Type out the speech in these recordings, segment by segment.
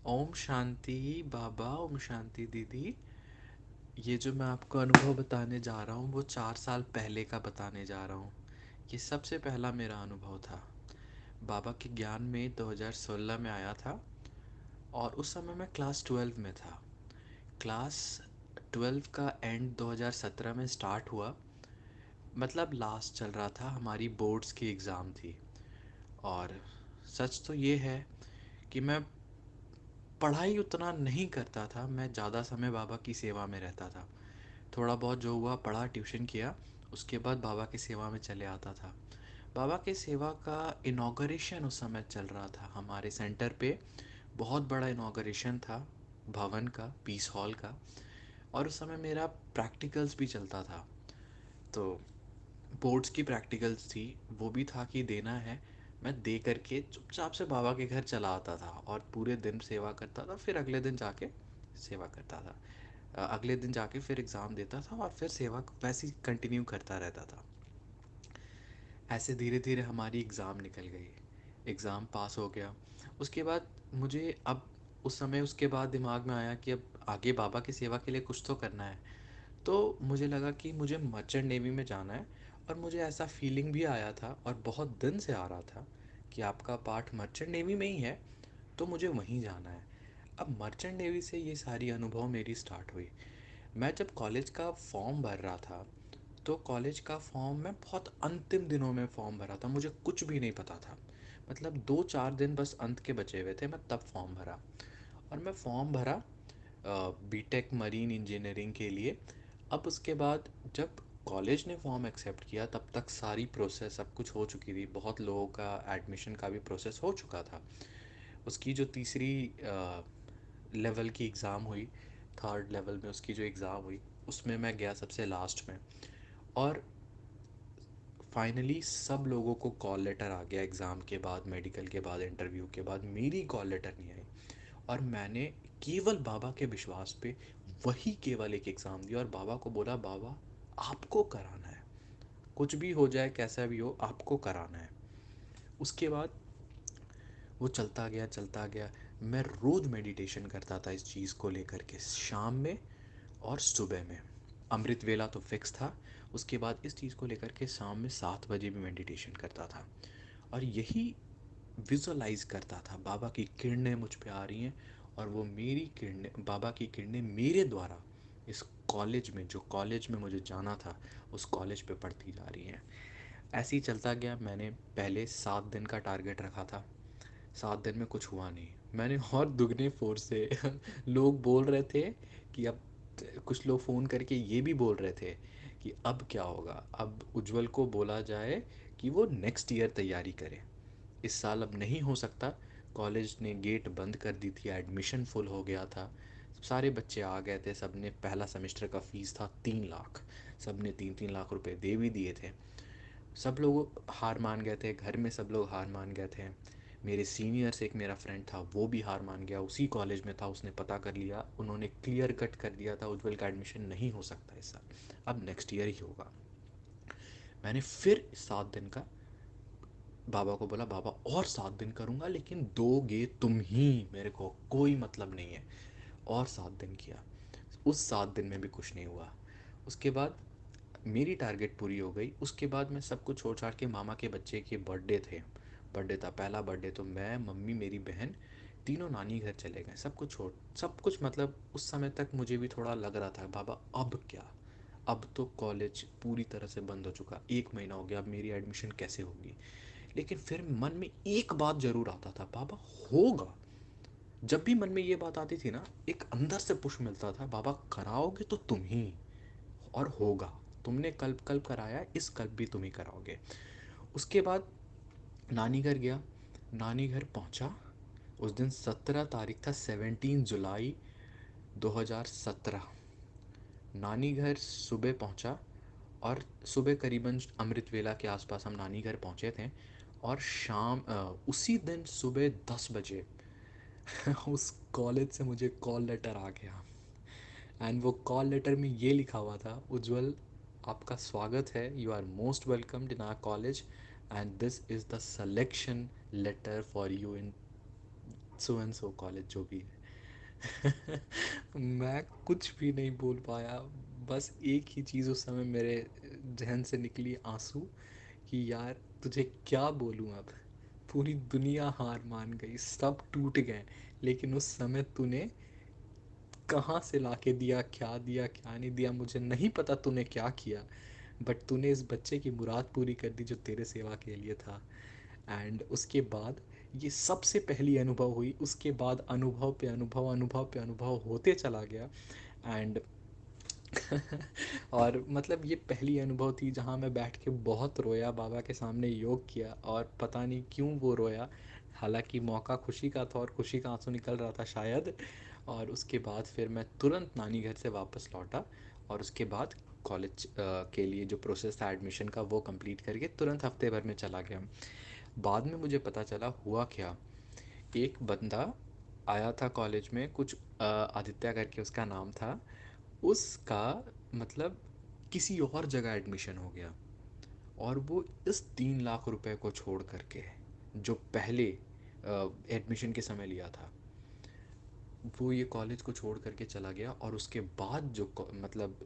ओम शांति बाबा, ओम शांति दीदी। ये जो मैं आपको अनुभव बताने जा रहा हूँ वो 4 साल पहले का बताने जा रहा हूँ। ये सबसे पहला मेरा अनुभव था। बाबा के ज्ञान में 2016 में आया था और उस समय मैं क्लास 12 में था। क्लास 12 का एंड 2017 में स्टार्ट हुआ, मतलब लास्ट चल रहा था, हमारी बोर्ड्स की एग्ज़ाम थी। और सच तो ये है कि मैं पढ़ाई उतना नहीं करता था, मैं ज़्यादा समय बाबा की सेवा में रहता था। थोड़ा बहुत जो हुआ पढ़ा, ट्यूशन किया, उसके बाद बाबा की सेवा में चले आता था। बाबा की सेवा का इनॉग्रेशन उस समय चल रहा था हमारे सेंटर पे। बहुत बड़ा इनॉग्रेशन था भवन का, पीस हॉल का। और उस समय मेरा प्रैक्टिकल्स भी चलता था, तो बोर्ड्स की प्रैक्टिकल्स थी, वो भी था कि देना है। मैं दे करके चुपचाप से बाबा के घर चला आता था और पूरे दिन सेवा करता था, फिर अगले दिन जाके सेवा करता था। अगले दिन जाके फिर एग्ज़ाम देता था और फिर सेवा वैसे ही कंटिन्यू करता रहता था। ऐसे धीरे धीरे हमारी एग्ज़ाम निकल गई, एग्ज़ाम पास हो गया। उसके बाद मुझे अब उस समय उसके बाद दिमाग में आया कि अब आगे बाबा की सेवा के लिए कुछ तो करना है। तो मुझे लगा कि मुझे मर्चेंट नेवी में जाना है। और मुझे ऐसा फीलिंग भी आया था और बहुत दिन से आ रहा था कि आपका पार्ट मर्चेंट नेवी में ही है, तो मुझे वहीं जाना है। अब मर्चेंट नेवी से ये सारी अनुभव मेरी स्टार्ट हुई। मैं जब कॉलेज का फॉर्म भर रहा था, तो कॉलेज का फॉर्म मैं बहुत अंतिम दिनों में फॉर्म भरा था, मुझे कुछ भी नहीं पता था। मतलब 2-4 दिन बस अंत के बचे हुए थे, मैं तब फॉर्म भरा। और मैं फॉर्म भरा बीटेक मरीन इंजीनियरिंग के लिए। अब उसके बाद जब कॉलेज ने फॉर्म एक्सेप्ट किया, तब तक सारी प्रोसेस सब कुछ हो चुकी थी, बहुत लोगों का एडमिशन का भी प्रोसेस हो चुका था। उसकी जो तीसरी लेवल की एग्ज़ाम हुई, थर्ड लेवल में उसकी जो एग्ज़ाम हुई, उसमें मैं गया सबसे लास्ट में। और फाइनली सब लोगों को कॉल लेटर आ गया एग्ज़ाम के बाद, मेडिकल के बाद, इंटरव्यू के बाद। मेरी कॉल लेटर नहीं आई। और मैंने केवल बाबा के विश्वास पे वही केवल एक एग्ज़ाम दिया और बाबा को बोला, बाबा आपको कराना है, कुछ भी हो जाए, कैसा भी हो, आपको कराना है। उसके बाद वो चलता गया चलता गया। मैं रोज़ मेडिटेशन करता था इस चीज़ को लेकर के, शाम में और सुबह में। अमृत वेला तो फिक्स था। उसके बाद इस चीज़ को लेकर के शाम में 7 बजे भी मेडिटेशन करता था। और यही विजुअलाइज करता था, बाबा की किरणें मुझ पे आ रही हैं और वो मेरी किरणें, बाबा की किरणें मेरे द्वारा इस कॉलेज में, जो कॉलेज में मुझे जाना था, उस कॉलेज पे पढ़ती जा रही हैं। ऐसे ही चलता गया। मैंने पहले 7 दिन का टारगेट रखा था, 7 दिन में कुछ हुआ नहीं। मैंने और दुगने फोर्स से लोग बोल रहे थे कि अब, कुछ लोग फ़ोन करके ये भी बोल रहे थे कि अब क्या होगा, अब उज्जवल को बोला जाए कि वो नेक्स्ट ईयर तैयारी करे, इस साल अब नहीं हो सकता। कॉलेज ने गेट बंद कर दी थी, एडमिशन फुल हो गया था, सारे बच्चे आ गए थे। सब ने, पहला सेमेस्टर का फ़ीस था 3 लाख, सब ने 3-3 लाख रुपए दे भी दिए थे। सब लोग हार मान गए थे, घर में सब लोग हार मान गए थे। मेरे सीनियर से एक मेरा फ्रेंड था, वो भी हार मान गया, उसी कॉलेज में था, उसने पता कर लिया, उन्होंने क्लियर कट कर दिया था, उज्जवल का एडमिशन नहीं हो सकता इस साल, अब नेक्स्ट ईयर ही होगा। मैंने फिर 7 दिन का बाबा को बोला, बाबा और 7 दिन करूँगा, लेकिन दोगे तुम ही, मेरे को कोई मतलब नहीं है। और 7 दिन किया, उस 7 दिन में भी कुछ नहीं हुआ। उसके बाद मेरी टारगेट पूरी हो गई। उसके बाद मैं सब कुछ छोड़ छाड़ के, मामा के बच्चे के बर्थडे थे, बर्थडे था, पहला बर्थडे, तो मैं, मम्मी, मेरी बहन, तीनों नानी घर चले गए, सब कुछ छोड़, सब कुछ। मतलब उस समय तक मुझे भी थोड़ा लग रहा था, बाबा अब क्या, अब तो कॉलेज पूरी तरह से बंद हो चुका, 1 महीना हो गया, अब मेरी एडमिशन कैसे होगी। लेकिन फिर मन में एक बात ज़रूर आता था, बाबा होगा। जब भी मन में ये बात आती थी ना, एक अंदर से पुश मिलता था, बाबा कराओगे तो तुम ही, और होगा। तुमने कल्प कल्प कराया, इस कल्प भी तुम ही कराओगे। उसके बाद नानी घर गया, नानी घर पहुंचा। उस दिन 17 तारीख था, 17 जुलाई 2017। नानी घर सुबह पहुंचा और सुबह करीबन अमृत वेला के आसपास हम नानी घर पहुंचे थे। और शाम उसी दिन सुबह 10 बजे उस कॉलेज से मुझे कॉल लेटर आ गया। एंड वो कॉल लेटर में ये लिखा हुआ था, उज्जवल आपका स्वागत है, you are most welcomed in our college and this is the selection letter for you in so and so college, जो भी है। मैं कुछ भी नहीं बोल पाया। बस एक ही चीज़ उस समय मेरे जहन से निकली, आंसू, कि यार तुझे क्या बोलूँ अब। पूरी दुनिया हार मान गई, सब टूट गए, लेकिन उस समय तूने कहाँ से लाके दिया क्या नहीं दिया, मुझे नहीं पता तूने क्या किया, बट तूने इस बच्चे की मुराद पूरी कर दी जो तेरे सेवा के लिए था। एंड उसके बाद ये सबसे पहली अनुभव हुई, उसके बाद अनुभव पे अनुभव, अनुभव पे अनुभव होते चला गया। एंड और मतलब ये पहली अनुभव थी जहाँ मैं बैठ के बहुत रोया, बाबा के सामने योग किया, और पता नहीं क्यों वो रोया। हालांकि मौका खुशी का था और खुशी का आंसू निकल रहा था शायद। और उसके बाद फिर मैं तुरंत नानी घर से वापस लौटा, और उसके बाद कॉलेज के लिए जो प्रोसेस था एडमिशन का वो कंप्लीट करके तुरंत हफ्ते भर में चला गया। बाद में मुझे पता चला हुआ क्या। एक बंदा आया था कॉलेज में, कुछ आदित्य करके उसका नाम था। उसका मतलब किसी और जगह एडमिशन हो गया, और वो इस 3 लाख रुपए को छोड़ करके जो पहले एडमिशन के समय लिया था, वो ये कॉलेज को छोड़ करके चला गया। और उसके बाद जो मतलब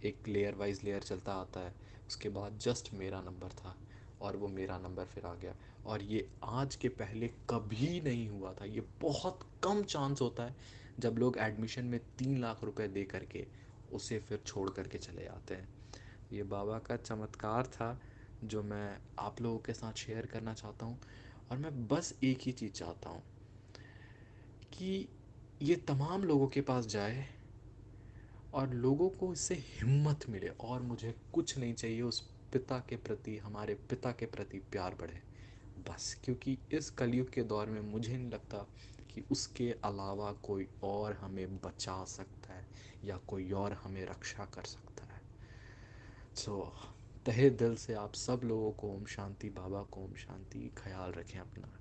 एक लेयर वाइज लेयर चलता आता है, उसके बाद जस्ट मेरा नंबर था, और वो मेरा नंबर फिर आ गया। और ये आज के पहले कभी नहीं हुआ था। ये बहुत कम चांस होता है जब लोग एडमिशन में 3 लाख रुपए दे करके उसे फिर छोड़ करके चले जाते हैं। ये बाबा का चमत्कार था जो मैं आप लोगों के साथ शेयर करना चाहता हूँ। और मैं बस एक ही चीज़ चाहता हूँ कि ये तमाम लोगों के पास जाए और लोगों को इससे हिम्मत मिले, और मुझे कुछ नहीं चाहिए, उस पिता के प्रति, हमारे पिता के प्रति प्यार बढ़े बस। क्योंकि इस कलयुग के दौर में मुझे नहीं लगता कि उसके अलावा कोई और हमें बचा सकता है या कोई और हमें रक्षा कर सकता है। सो तहे दिल से आप सब लोगों को ओम शांति, बाबा को ओम शांति, ख्याल रखें अपना।